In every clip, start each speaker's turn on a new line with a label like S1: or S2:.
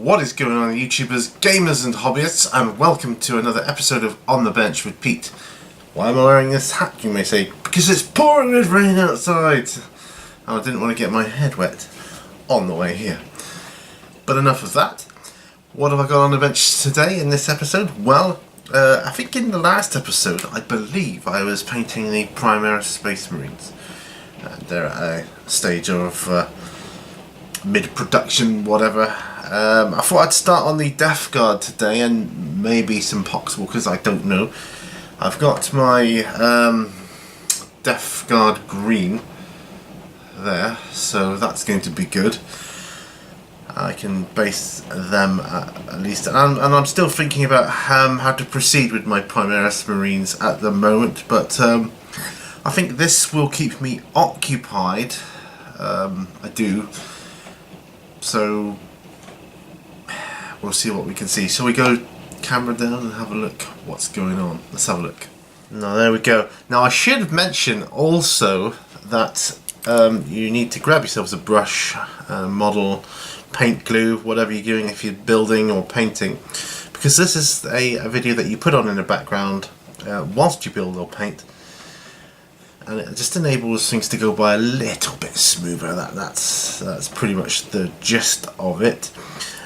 S1: What is going on, YouTubers, gamers and hobbyists, and welcome to another episode of On the Bench with Pete. Why am I wearing this hat, you may say? Because it's pouring with rain outside and I didn't want to get my head wet on the way here. But enough of that. What have I got on the bench today in this episode? Well, I think in the last episode, I believe I was painting the Primaris Space Marines. They're at a stage of mid-production, whatever. I thought I'd start on the Death Guard today and maybe some Poxwalkers, I don't know. I've got my Death Guard green there, so that's going to be good. I can base them at least, and I'm still thinking about how to proceed with my Primaris Marines at the moment, but I think this will keep me occupied. I do. So we'll see what we can see. Shall we go camera down and have a look what's going on? Let's have a look. Now there we go. Now I should mention also that you need to grab yourselves a brush, model, paint glue, whatever you're doing if you're building or painting, because this is a video that you put on in the background whilst you build or paint, and it just enables things to go by a little bit smoother. That's pretty much the gist of it.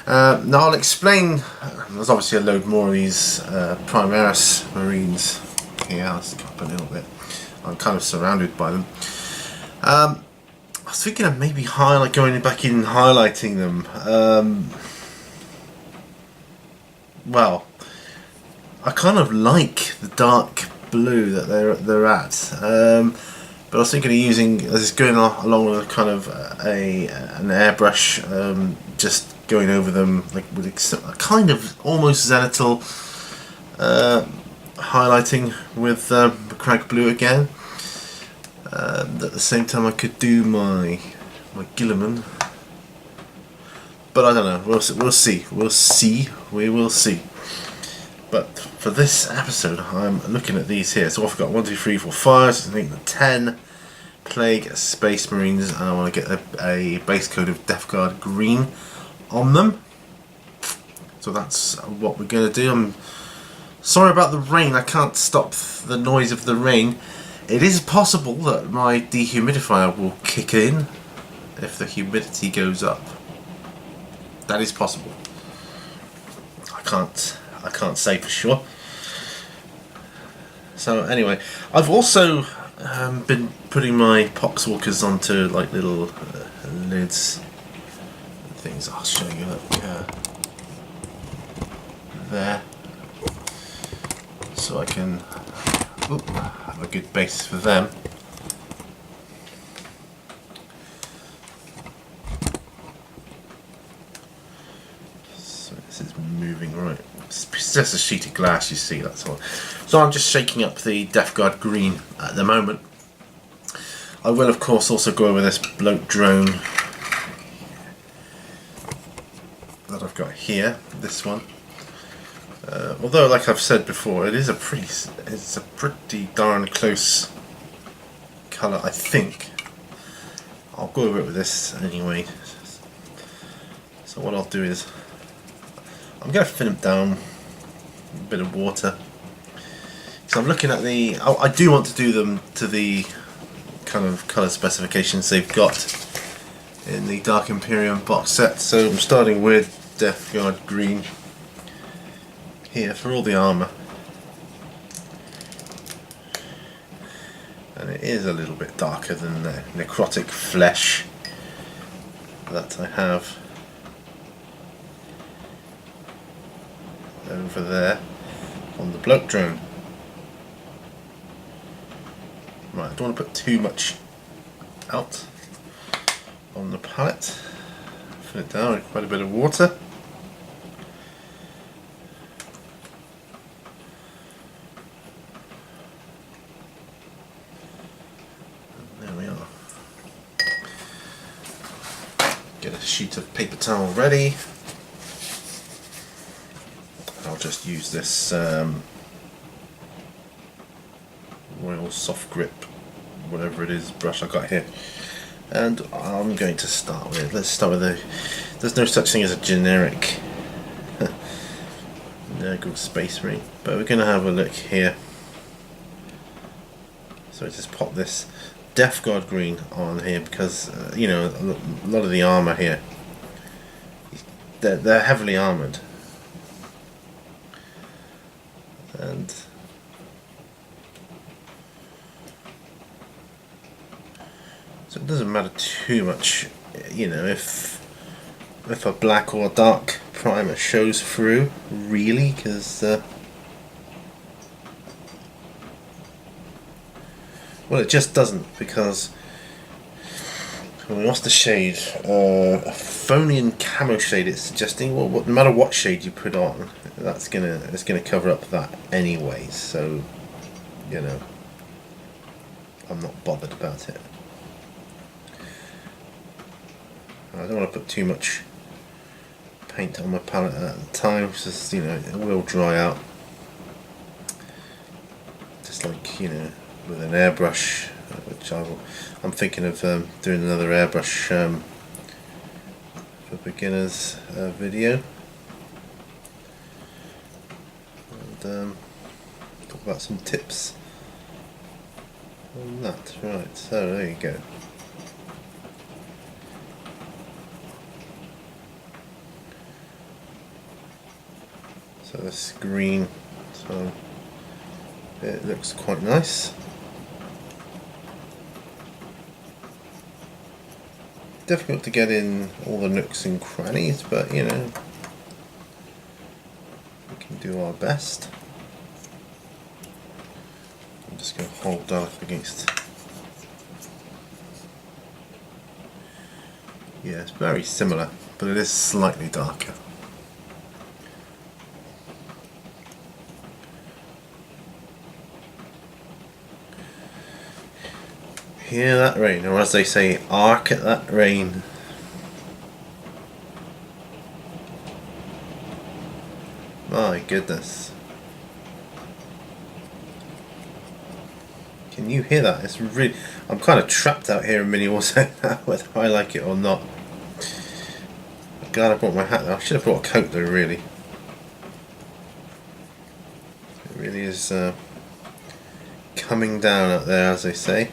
S1: Now I'll explain. There's obviously a load more of these Primaris Marines here. I'll just go up a little bit. I'm kind of surrounded by them. I was thinking of maybe going back in and highlighting them. Well, I kind of like the dark blue that they're at, but I was thinking of using going along with a kind of an airbrush, just going over them like with a kind of almost zenithal highlighting with crack blue again. At the same time I could do my Gilliman, but I don't know. We will see. But for this episode, I'm looking at these here. So I've got 1, 2, 3, 4, 5. So I think the 10 Plague Space Marines, and I want to get a base coat of Death Guard green on them. So that's what we're going to do. I'm sorry about the rain. I can't stop the noise of the rain. It is possible that my dehumidifier will kick in if the humidity goes up. That is possible. I can't say for sure. So anyway, I've also been putting my Poxwalkers onto like little lids and things. I'll show you there, so I can have a good base for them. So this is moving right. It's just a sheet of glass, you see, that's all. So I'm just shaking up the Death Guard green at the moment. I will of course also go over this bloat drone that I've got here, this one. Although, like I've said before, it's a pretty darn close colour, I think. I'll go over it with this anyway. So what I'll do is I'm going to thin them down a bit of water. So I'm looking at I do want to do them to the kind of colour specifications they've got in the Dark Imperium box set. So I'm starting with Death Guard green here for all the armour, and it is a little bit darker than the necrotic flesh that I have over there on the bloat drone. Right, I don't want to put too much out on the palette. Fill it down with quite a bit of water. Get a sheet of paper towel ready. I'll just use this Royal Soft Grip, whatever it is, brush I got here, and I'm going to start with, let's start with there's no such thing as a generic There goes Space Marine. But we're going to have a look here. So I just pop this Death Guard green on here because you know, a lot of the armor here, they're heavily armored, and so it doesn't matter too much, you know, if a black or dark primer shows through, really, because well, it just doesn't, because what's the shade? Phonian camo shade. It's suggesting, well, no matter what shade you put on, it's gonna cover up that anyway. So, you know, I'm not bothered about it. I don't want to put too much paint on my palette at the time, because, you know, it will dry out. Just like, you know, with an airbrush, which I'm thinking of doing another airbrush for beginners video, and talk about some tips on that. Right, so there you go. So this green, so it looks quite nice. Difficult to get in all the nooks and crannies, but you know, we can do our best. I'm just going to hold that up against. Yeah, it's very similar, but it is slightly darker. Hear that rain, or as they say, arc at that rain. My goodness. Can you hear that? It's really... I'm kind of trapped out here in Mini Warzone now, whether I like it or not. I'm glad I brought my hat though. I should have brought a coat though, really. It really is coming down out there, as they say.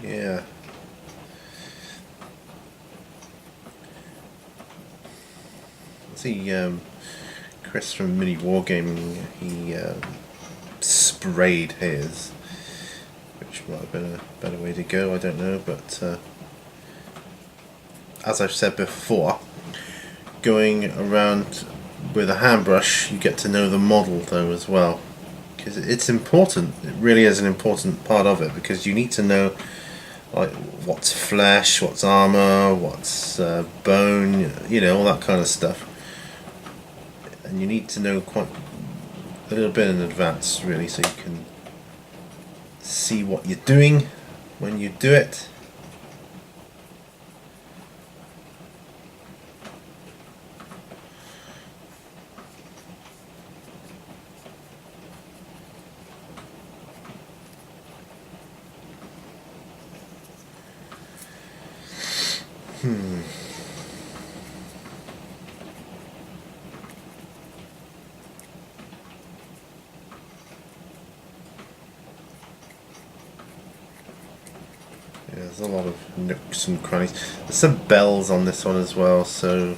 S1: Yeah. See, Chris from Mini Wargaming, he sprayed his, which might have been a better way to go, I don't know, but as I've said before, going around with a hand brush, you get to know the model though as well, because it's important. It really is an important part of it, because you need to know like what's flesh, what's armor, what's bone, you know, all that kind of stuff. And you need to know quite a little bit in advance, really, so you can see what you're doing when you do it. There's a lot of nooks and crannies. There's some bells on this one as well, so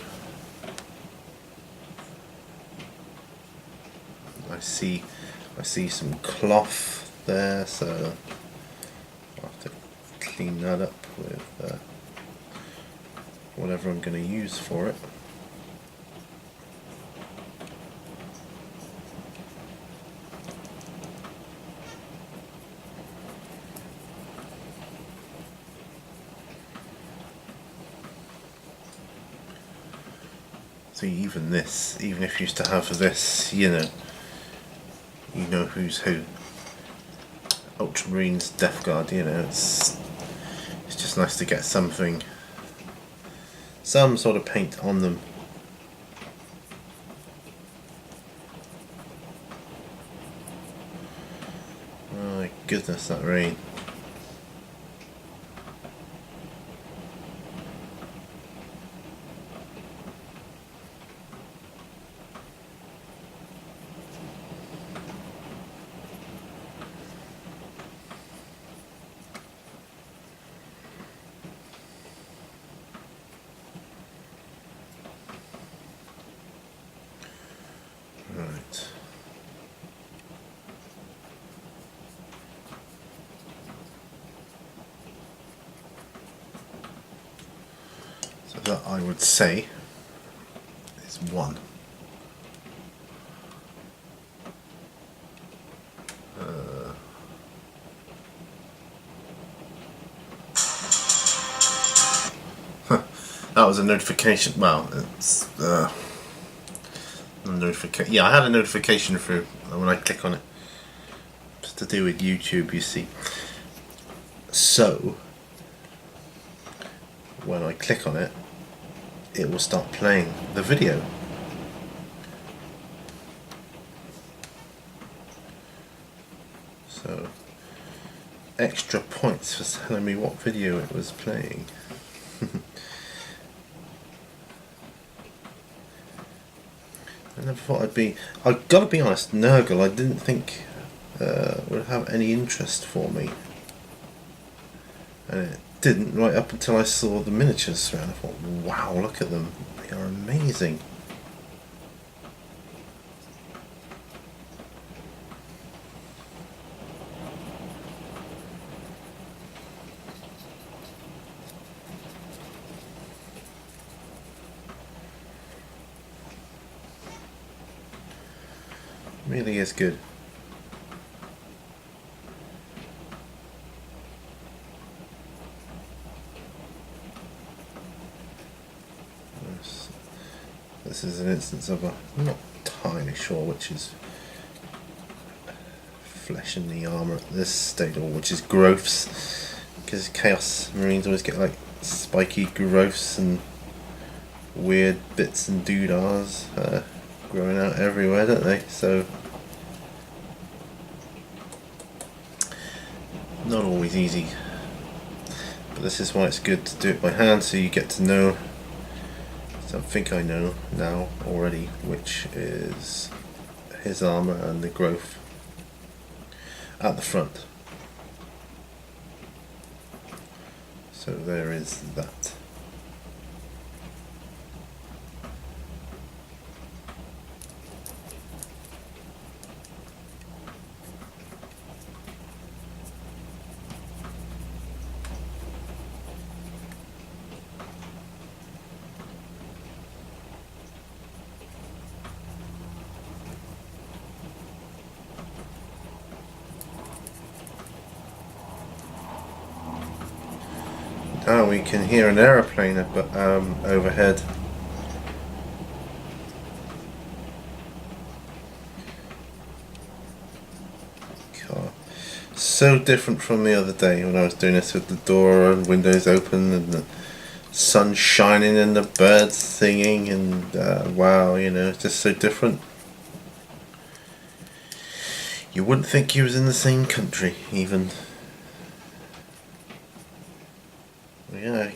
S1: I see some cloth there, so I'll have to clean that up with whatever I'm going to use for it. So even this, even if you used to have this, you know who's who. Ultramarines, Death Guard, you know, it's just nice to get something, some sort of paint on them. Oh my goodness, that rain. Right. So that, I would say, is one. That was a notification. Well, it's a notification. Yeah, I had a notification through when I click on it. It's to do with YouTube, you see. So when I click on it, it will start playing the video. So extra points for telling me what video it was playing. I never thought I've got to be honest, Nurgle I didn't think would have any interest for me. And it didn't right up until I saw the miniatures around. I thought, wow, look at them. They are amazing. Really is good. This is an instance of a, I'm not entirely sure which is flesh in the armour at this stage, or which is growths, because Chaos Marines always get like spiky growths and weird bits and doodahs growing out everywhere, don't they? So not always easy, but this is why it's good to do it by hand, so you get to know. So I think I know now already which is his armour and the growth at the front. So there is that. Oh, we can hear an aeroplane overhead. God. So different from the other day when I was doing this with the door and windows open and the sun shining and the birds singing, and wow, you know, it's just so different. You wouldn't think you was in the same country, even. Yeah,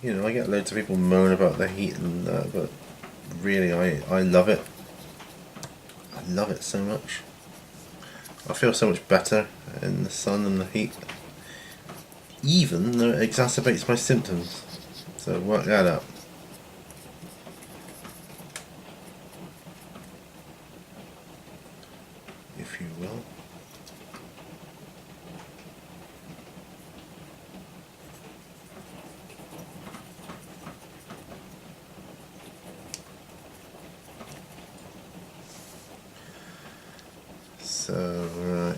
S1: you know, I get loads of people moan about the heat and that, but really, I love it. I love it so much. I feel so much better in the sun and the heat, even though it exacerbates my symptoms. So work that out. If you will. So, right.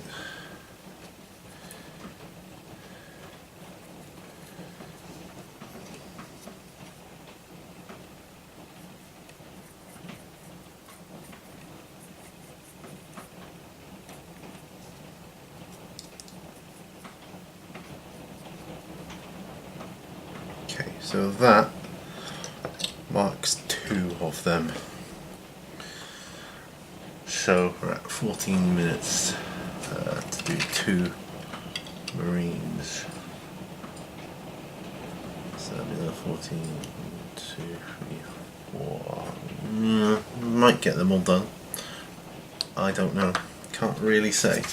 S1: so that marks 2 of them. So we're at 14 minutes to do 2 Marines. So that'll be another 14, 2, 3, 4. Might get them all done. I don't know. Can't really say.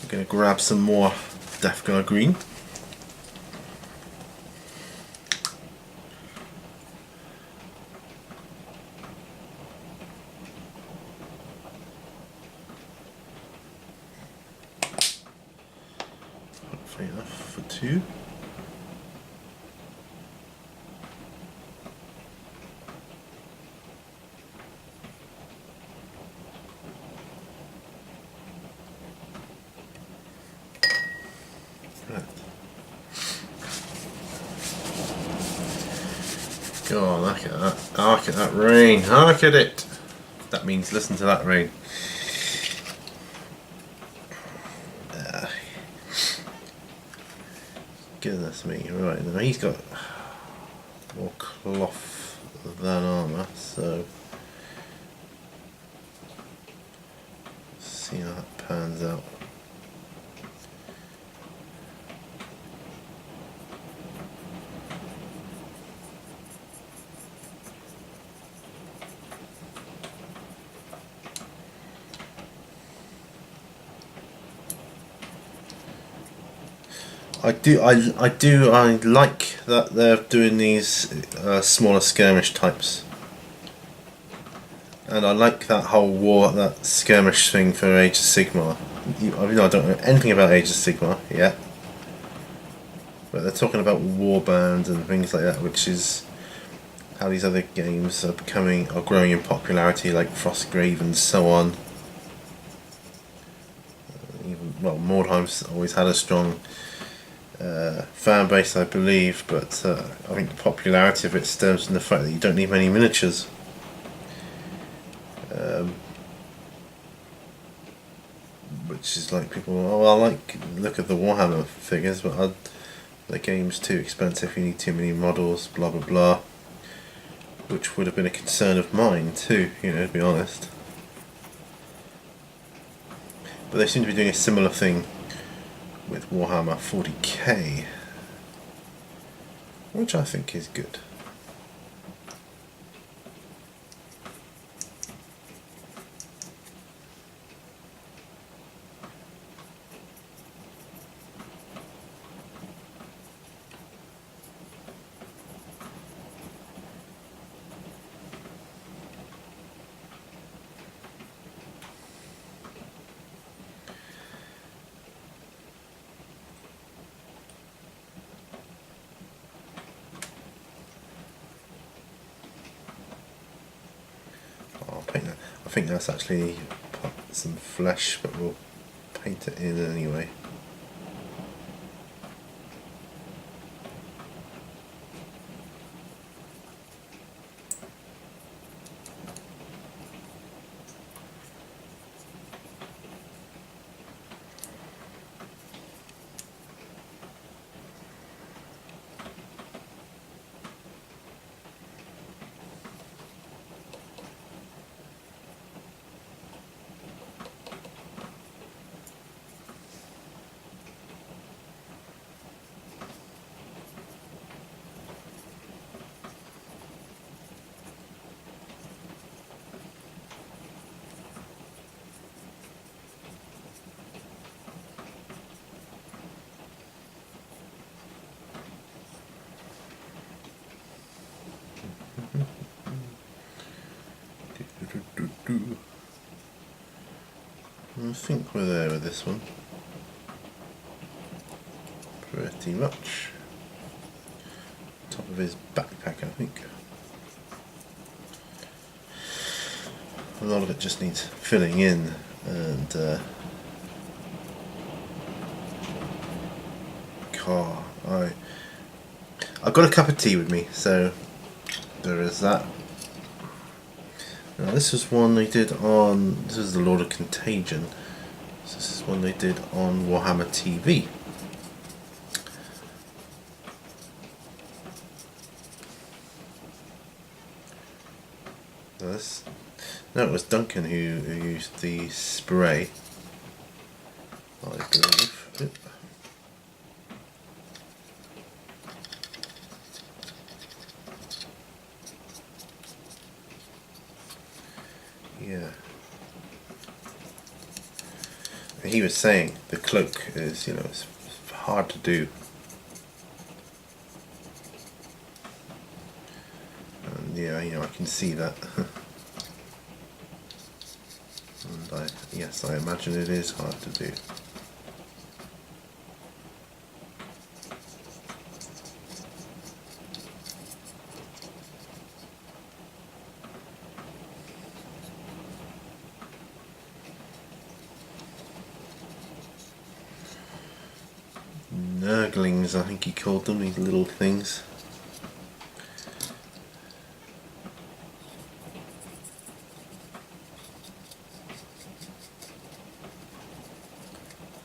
S1: I'm going to grab some more Death Guard green. Hopefully enough for 2. God, look at that. Look at that rain. Look at it. That means listen to that rain. Goodness me. Right, now he's got more cloth than armour, so let's see how that pans out. I like that they're doing these smaller skirmish types, and I like that whole that skirmish thing for Age of Sigmar. I don't know anything about Age of Sigmar yet, but they're talking about warbands and things like that, which is how these other games are growing in popularity, like Frostgrave and so on. Mordheim's always had a strong fan base, I believe, but I think the popularity of it stems from the fact that you don't need many miniatures. Which is like people, look at the Warhammer figures, but the game's too expensive, you need too many models, blah blah blah. Which would have been a concern of mine too, to be honest. But they seem to be doing a similar thing with Warhammer 40k, which I think is good. I think that's actually some flesh, but we'll paint it in anyway. I think we're there with this one. Pretty much. Top of his backpack, I think. A lot of it just needs filling in, and I've got a cup of tea with me, so there is that. Now this is one they did on, this is the Lord of Contagion, so this is one they did on Warhammer TV. No, it was Duncan who used the spray, I believe. Oop. Yeah. He was saying the cloak is, it's hard to do. And yeah, I can see that. And yes, I imagine it is hard to do. Nurglings, I think he called them, these little things.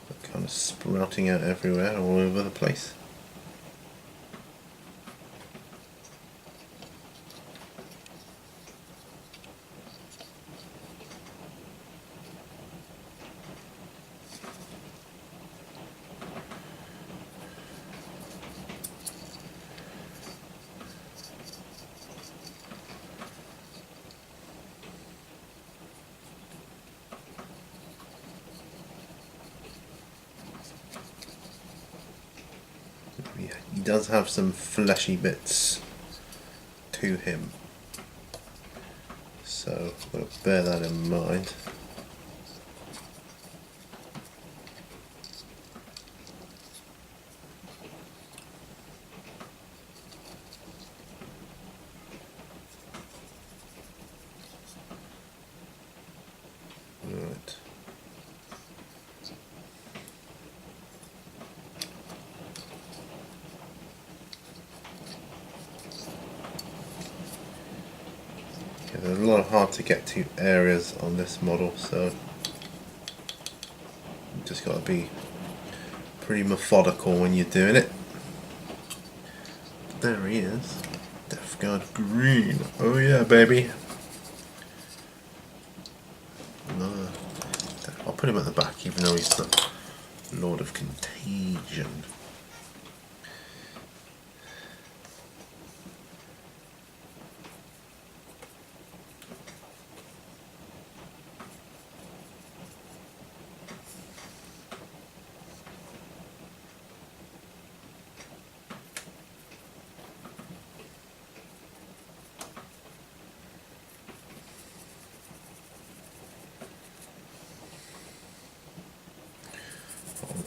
S1: They're kind of sprouting out everywhere, all over the place. Yeah, he does have some fleshy bits to him, so we'll bear that in mind. Right. There's a lot of hard to get to areas on this model, so you just got to be pretty methodical when you're doing it. There he is, Death Guard Green. Oh yeah, baby. No, I'll put him at the back, even though he's the Lord of Contagion.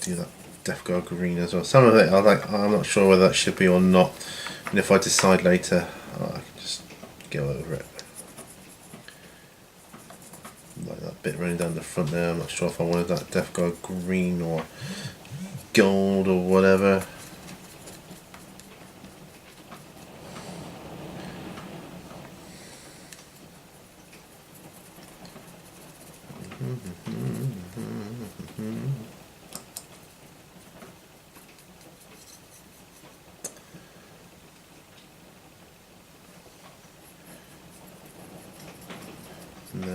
S1: Do that Death Guard Green as well. Some of it I'm not sure whether that should be or not, and if I decide later, I can just go over it. Like that bit running down the front there, I'm not sure if I wanted that Death Guard Green or gold or whatever. No.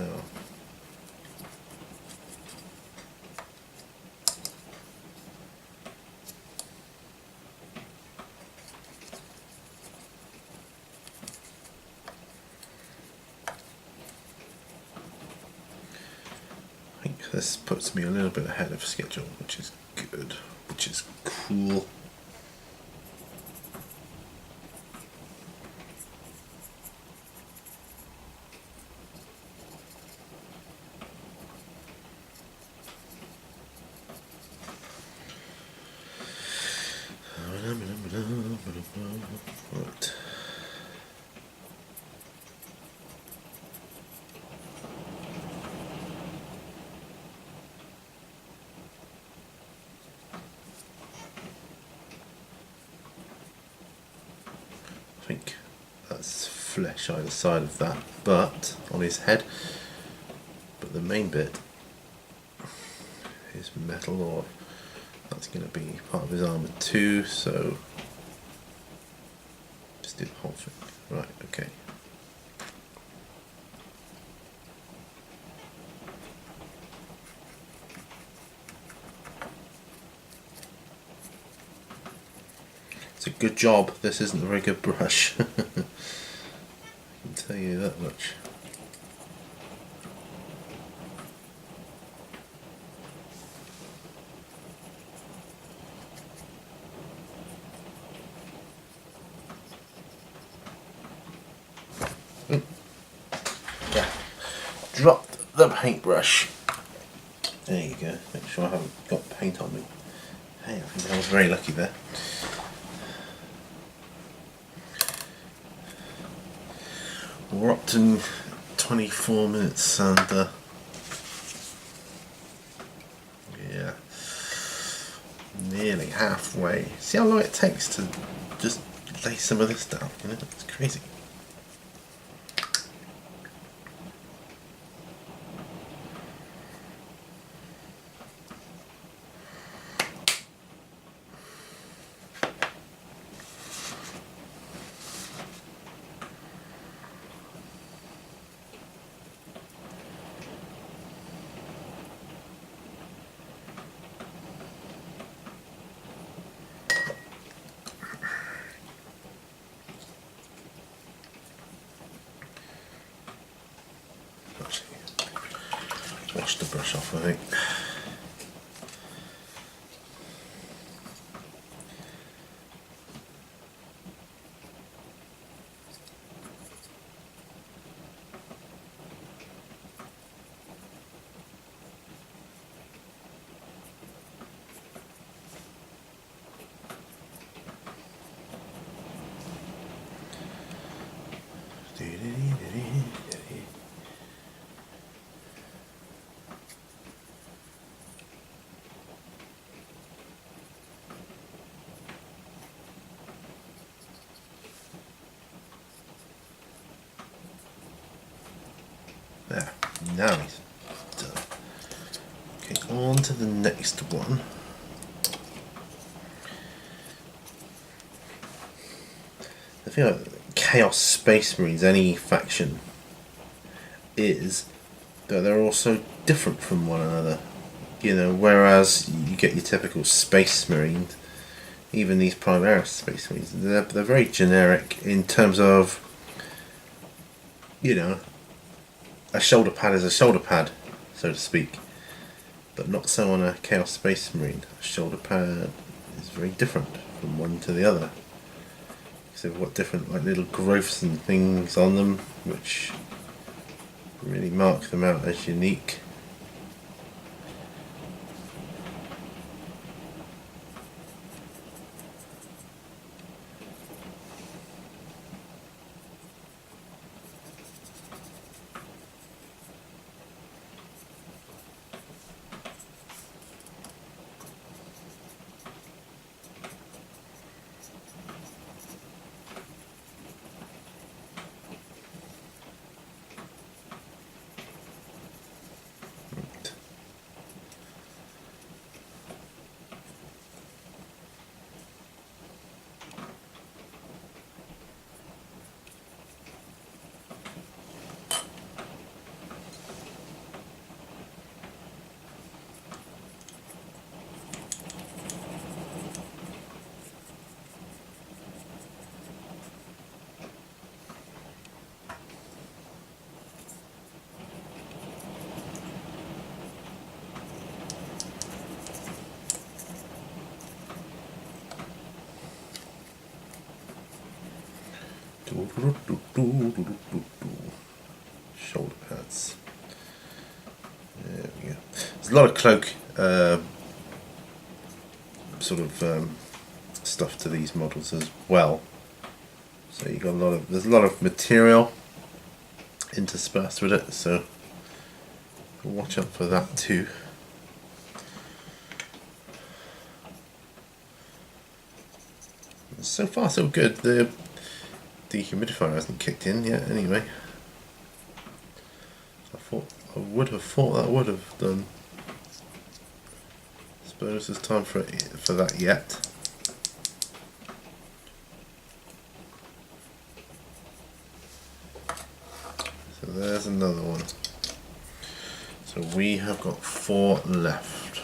S1: I think this puts me a little bit ahead of schedule, which is good, which is cool. Right. I think that's flesh either side of that, but on his head. But the main bit is metal, or that's going to be part of his armour too, so just do the whole thing. Right, okay. It's a good job this isn't a very good brush. I can tell you that much. Yeah, dropped the paintbrush. There you go. Make sure I haven't got paint on me. Hey, I think I was very lucky there. We're up to 24 minutes and yeah, nearly halfway. See how long it takes to just lay some of this down, you know? It's crazy. Wash the brush off, I think. There, now he's done. Okay, on to the next one. The thing about Chaos Space Marines, any faction, is that they're also different from one another. You know, whereas you get your typical Space Marines, even these Primaris Space Marines, they're very generic in terms of, you know, a shoulder pad is a shoulder pad, so to speak, but not so on a Chaos Space Marine. A shoulder pad is very different from one to the other. So they've got different like little growths and things on them, which really mark them out as unique. Shoulder pads. There we go. There's a lot of cloak sort of stuff to these models as well. So you got there's a lot of material interspersed with it. So watch out for that too. So far so good. The dehumidifier hasn't kicked in yet anyway. I would have thought that would have done. I suppose there's time for that yet. So there's another one. So we have got 4 left.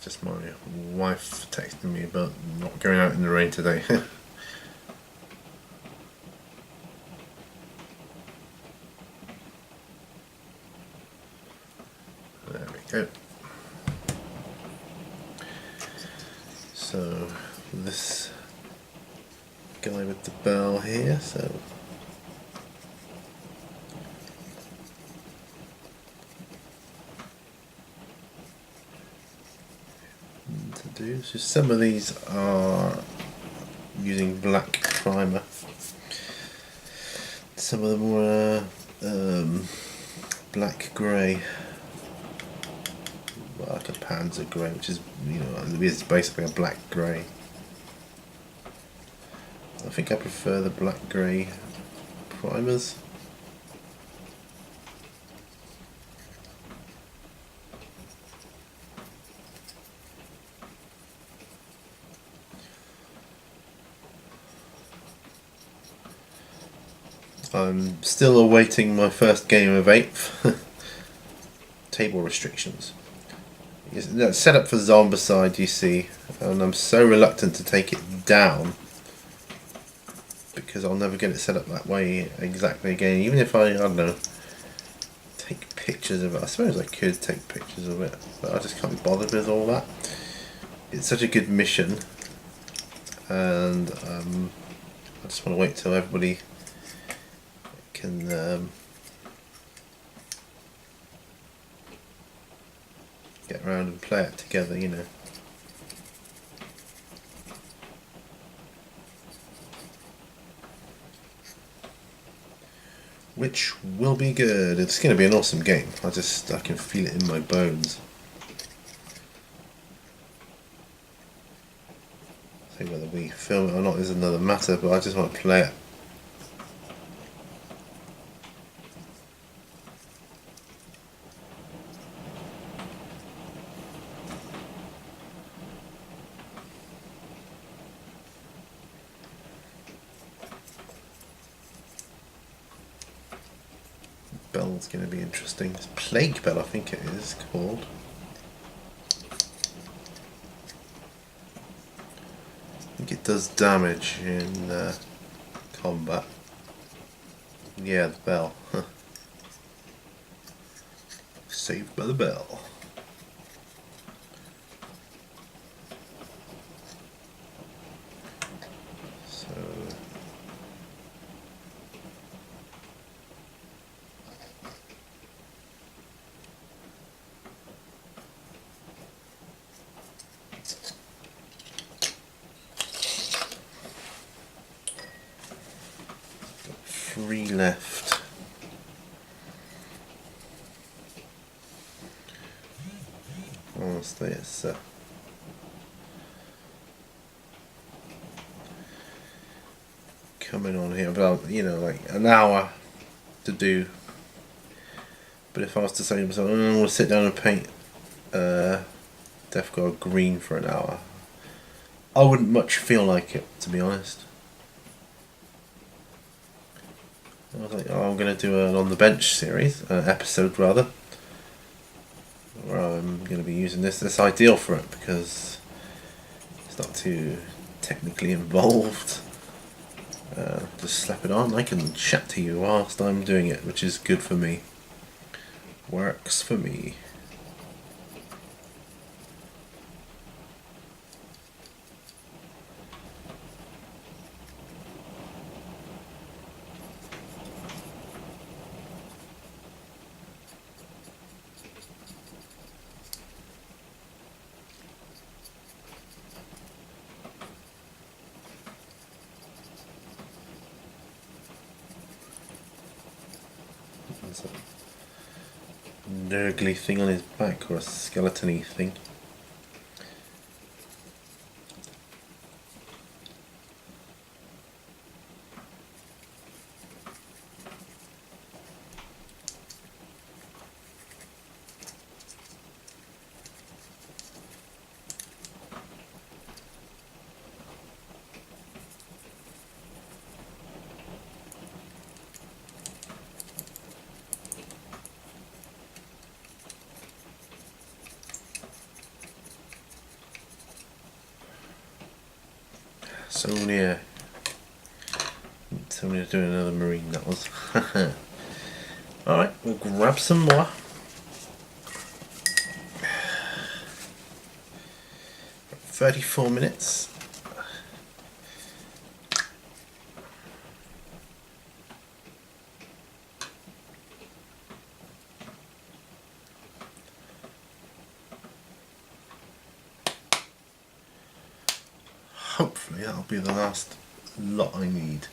S1: Just my wife texting me about not going out in the rain today. There we go. So this guy with the bell here, so to do. So some of these are using black primer. Some of them were black grey, like a Panzer grey, which is, you know, it's basically a black grey. I think I prefer the black grey primers. I'm still awaiting my first game of 8th. Table restrictions. That's set up for Zombicide, you see, and I'm so reluctant to take it down because I'll never get it set up that way exactly again. Even if I don't know, take pictures of it. I suppose I could take pictures of it, but I just can't be bothered with all that. It's such a good mission, and I just want to wait till everybody can get around and play it together, you know. Which will be good. It's going to be an awesome game. I can feel it in my bones. I think whether we film it or not is another matter, but I just want to play it. Bell's going to be interesting. It's Plague Bell, I think it is called. I think it does damage in combat. Yeah, the bell. Saved by the bell. So got 3 left. Honestly, it's coming on here about, you know, like an hour to do. But if I was to say to myself, I'm going to sit down and paint Death Guard green for an hour, I wouldn't much feel like it, to be honest. I was like, oh, I'm going to do an On the Bench series, episode rather, where I'm going to be using this ideal for it because it's not too technically involved. Just slap it on. I can chat to you whilst I'm doing it, which is good for me. Works for me. There's a nurgly thing on his back, or a skeleton-y thing. So near. So near doing another marine, that was. Alright, we'll grab some more. $34. Hopefully that'll be the last lot I need.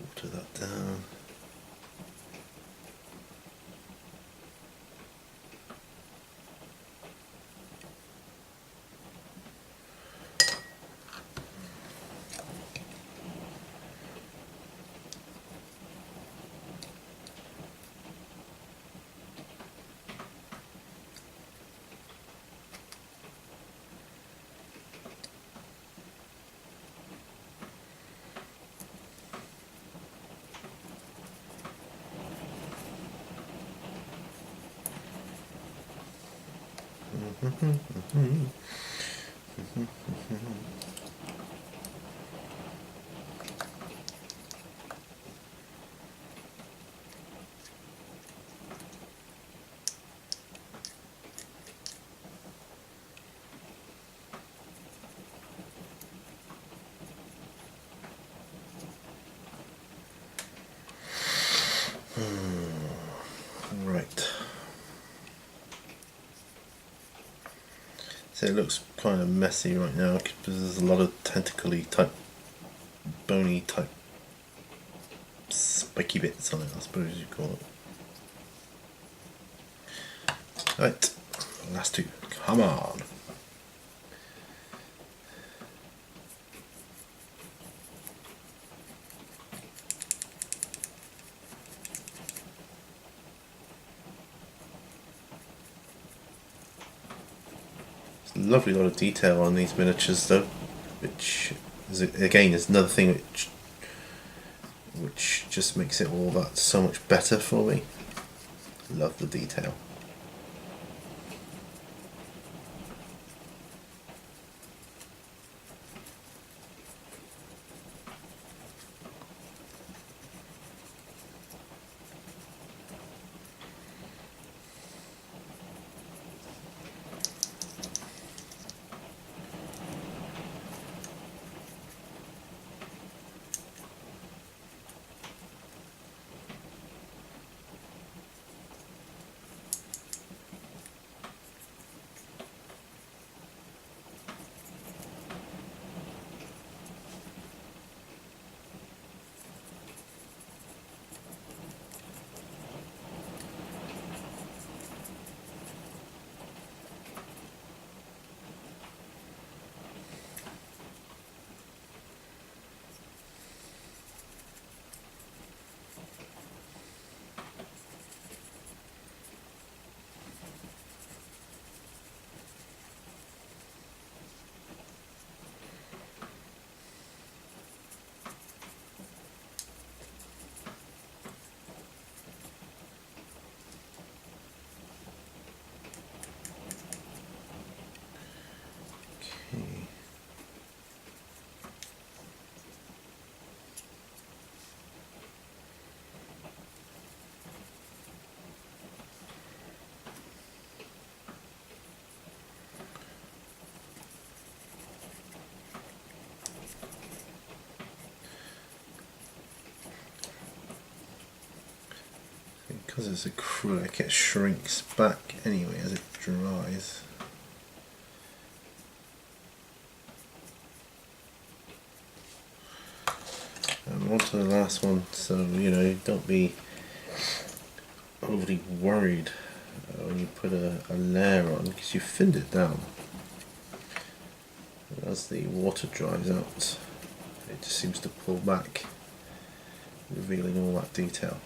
S1: Water that down. Right. So it looks kind of messy right now because there's a lot of tentacly type, bony type, spiky bits on it, I suppose you call it. Right, last two, come on. Lovely lot of detail on these miniatures though, which is again is another thing which just makes it all that so much better for me. Love the detail. Because it's acrylic, it shrinks back anyway as it dries. And on to the last one, so you know, don't be overly worried when you put a layer on, because you thinned it down. And as the water dries out, it just seems to pull back, revealing all that detail.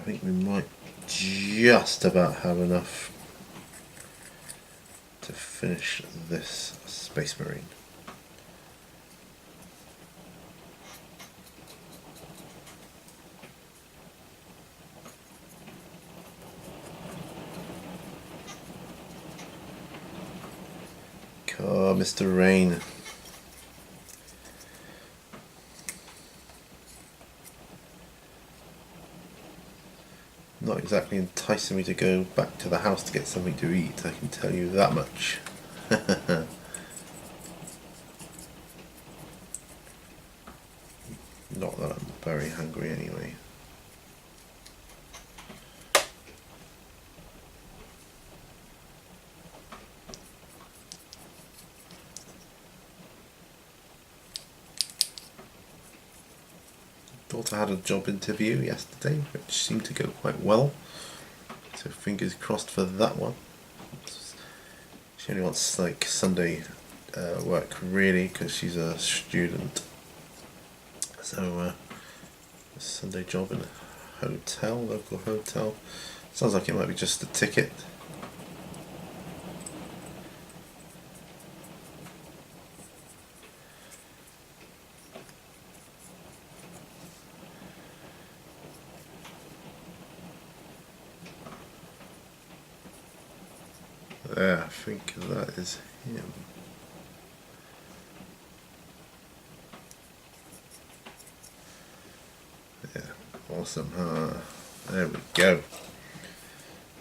S1: think we might just about have enough to finish this Space Marine. Oh, Mr. Rain. Not exactly enticing me to go back to the house to get something to eat, I can tell you that much. Not that I'm very hungry anyway. Thought I had a job interview yesterday, which seemed to go quite well. So fingers crossed for that one. She only wants like Sunday work really, because she's a student. So a Sunday job in a hotel, local hotel. Sounds like it might be just a ticket. There, I think that is him. Yeah, awesome. There we go.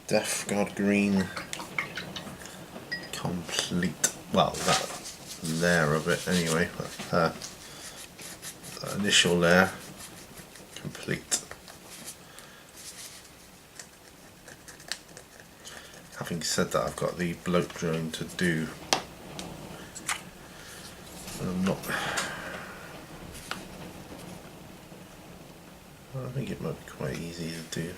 S1: Death God Green complete. Well, that layer of it anyway. But, that initial layer complete. Having said that, I've got the bloat drone to do. I'm not. I think it might be quite easy to do.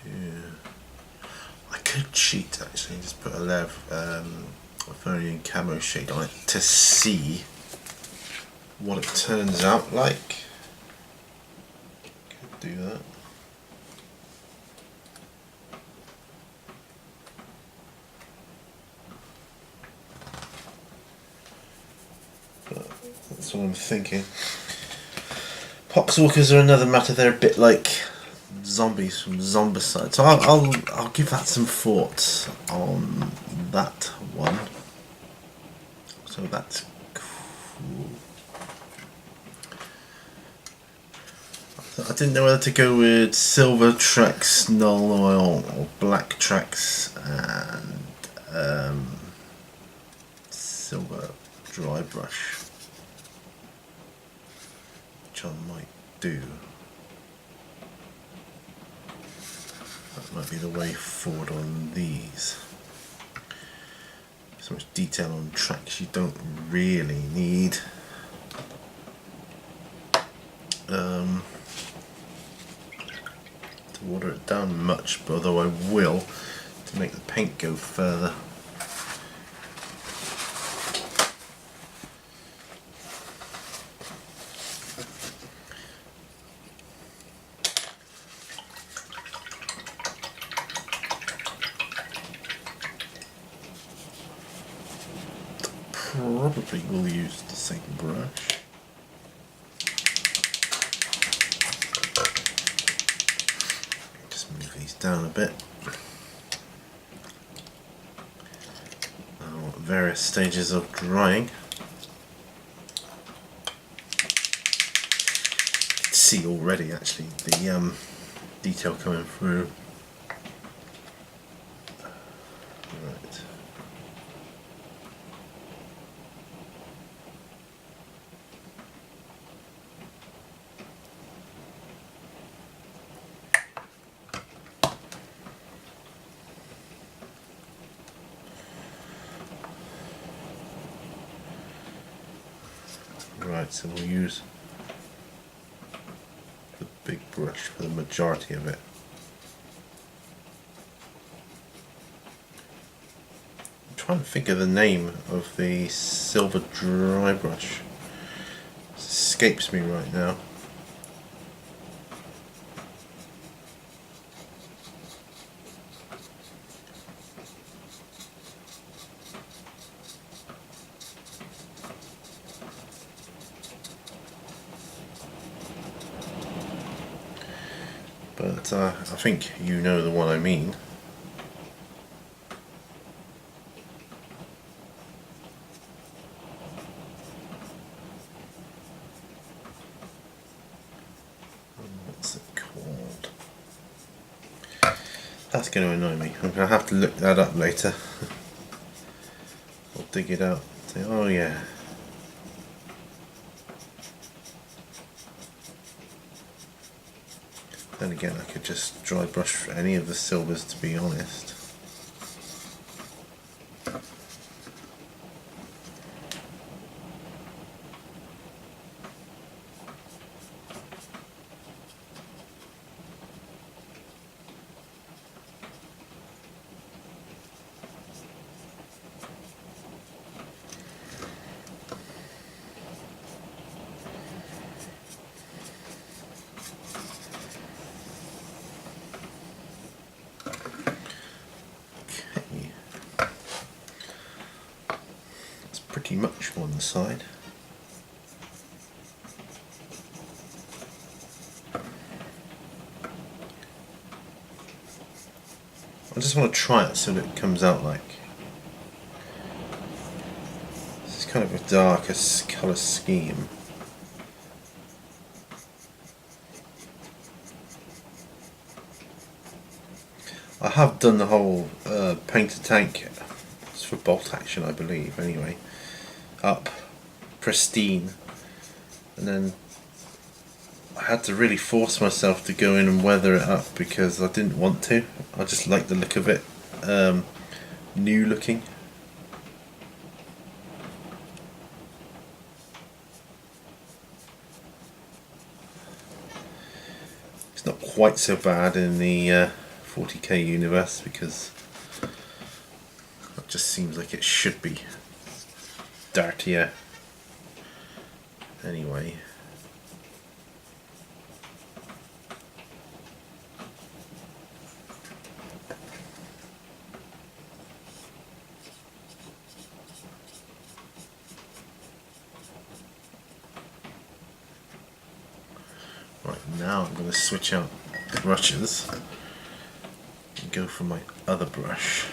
S1: Yeah. I could cheat actually, just put a layer of Vermilion camo shade on it to see what it turns out like. Could do that. That's what I'm thinking. Poxwalkers are another matter. They're a bit like zombies from Zombicide. So I'll give that some thought on that one. So that's cool. I didn't know whether to go with silver tracks, null oil, or black tracks and silver dry brush, which I might do. That might be the way forward on these. So much detail on tracks you don't really need. To water it down much, but although I will to make the paint go further. Probably will use the same brush. Just move these down a bit. Now, various stages of drying. You can see already actually the detail coming through. Right. Right, so we'll use the big brush for the majority of it. I'm trying to think of the name of the silver dry brush. escapes me right now. But I think you know the one I mean. What's it called? That's going to annoy me. I'm going to have to look that up later. I'll dig it out. Say, oh yeah. Then again, I could just dry brush any of the silvers, to be honest. Pretty much one side. I just want to try it so that it comes out like this is kind of a darker colour scheme. I have done the whole painted tank. It's for bolt action, I believe, anyway. Up pristine, and then I had to really force myself to go in and weather it up because I didn't want to. I just like the look of it, new looking. It's not quite so bad in the 40k universe because it just seems like it should be dirtier. Anyway. Right, now I'm going to switch out brushes and go for my other brush.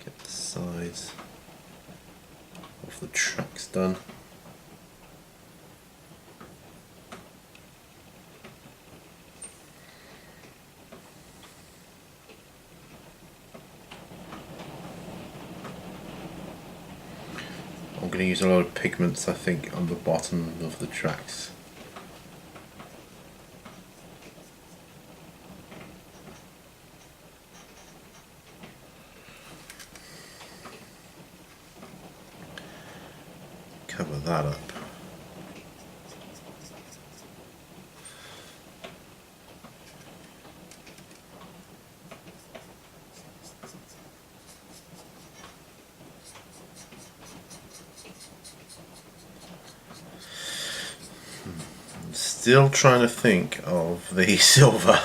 S1: Get the sides of the tracks done. I'm going to use a lot of pigments, I think, on the bottom of the tracks. Cover that up. I'm still trying to think of the silver.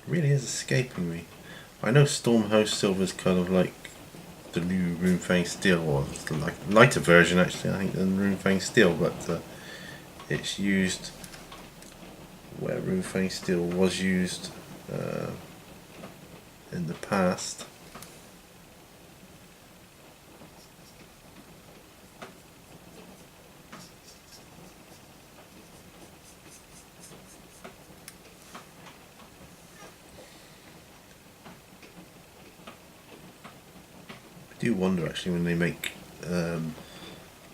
S1: Really is escaping me. I know Stormhost silver is kind of like the new Runefang Steel, or it's like lighter version actually, I think, than Runefang Steel, but it's used where Runefang Steel was used in the past. I do wonder actually when they make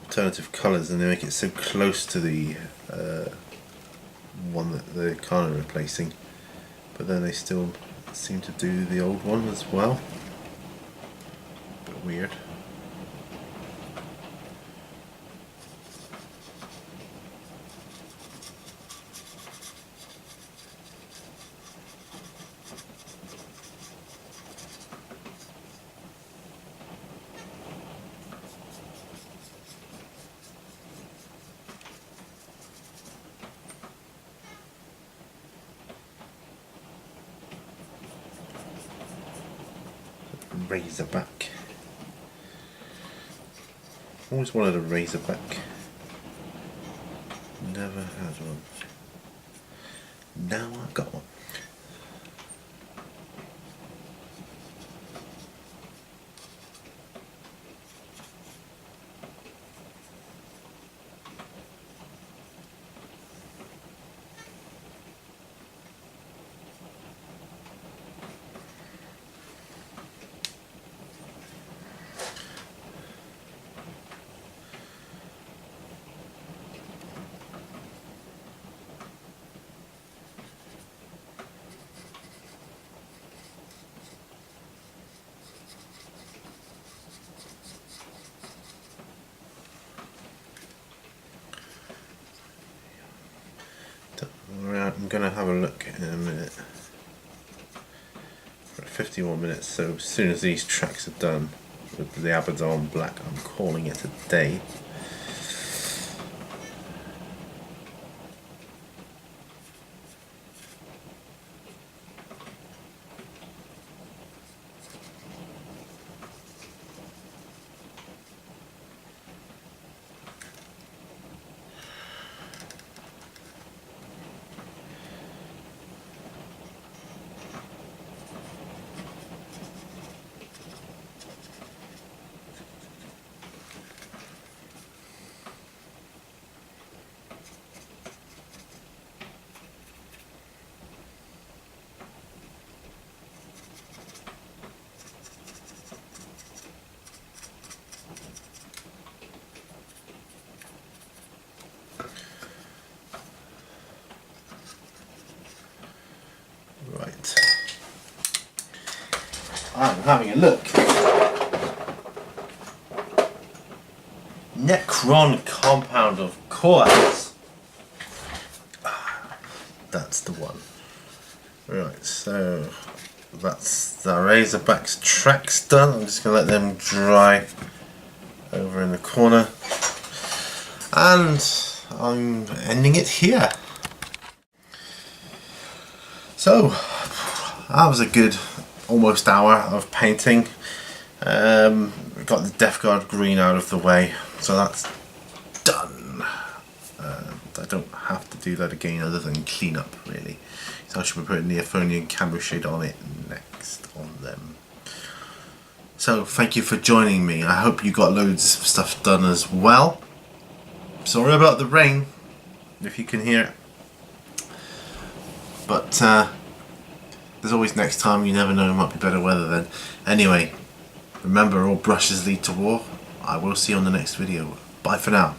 S1: alternative colours and they make it so close to the one that they're kind of replacing, but then they still seem to do the old one as well. weird. Razorback. Always wanted a Razorback. Never had one. Now I've got one. I'm going to have a look in a minute. We're at 51 minutes, so as soon as these tracks are done with the Abaddon Black, I'm calling it a day. Right, I'm having a look. Necron compound, of course. That's the one. Right, so that's the Razorback's tracks done. I'm just going to let them dry over in the corner. And I'm ending it here. So, that was a good almost hour of painting. We got the Death Guard green out of the way, so that's done. I don't have to do that again other than clean up, really. So I should be putting the Euphonian camo shade on it next on them. So thank you for joining me. I hope you got loads of stuff done as well. Sorry about the rain, if you can hear it. But there's always next time, you never know, it might be better weather then. Anyway, remember, all brushes lead to war. I will see you on the next video. Bye for now.